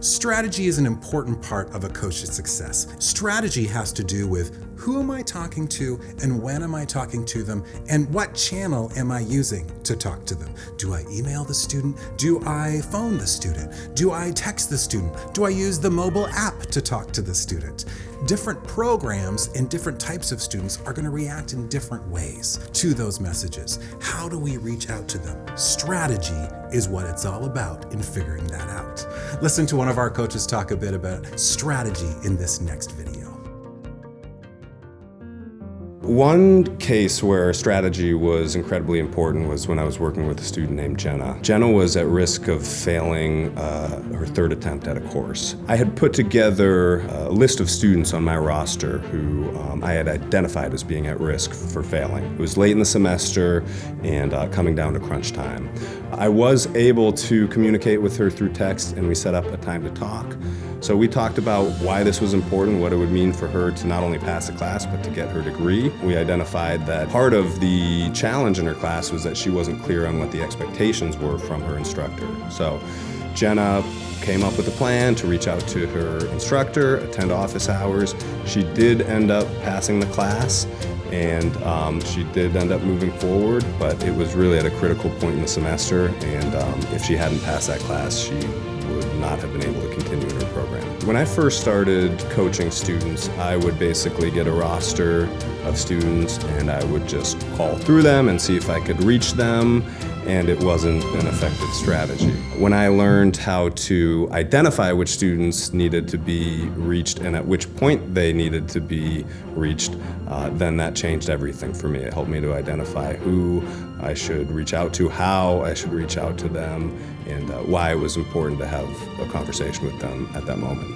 Strategy is an important part of a coach's success. Strategy has to do with who am I talking to and when am I talking to them and what channel am I using to talk to them. Do I email the student? Do I phone the student? Do I text the student? Do I use the mobile app to talk to the student? Different programs and different types of students are going to react in different ways to those messages. How do we reach out to them? Strategy is what it's all about in figuring that out. Listen to one of our coaches talk a bit about strategy in this next video. One case where strategy was incredibly important was when I was working with a student named Jenna. Jenna was at risk of failing her third attempt at a course. I had put together a list of students on my roster who I had identified as being at risk for failing. It was late in the semester and coming down to crunch time. I was able to communicate with her through text, and we set up a time to talk. So we talked about why this was important, what it would mean for her to not only pass the class, but to get her degree. We identified that part of the challenge in her class was that she wasn't clear on what the expectations were from her instructor. So Jenna came up with a plan to reach out to her instructor, attend office hours. She did end up passing the class, and she did end up moving forward, but it was really at a critical point in the semester, and if she hadn't passed that class, she would not have been able to continue in her program. When I first started coaching students, I would basically get a roster of students and I would just call through them and see if I could reach them, and it wasn't an effective strategy. When I learned how to identify which students needed to be reached and at which point they needed to be reached, then that changed everything for me. It helped me to identify who I should reach out to, how I should reach out to them, and why it was important to have a conversation with them at that moment.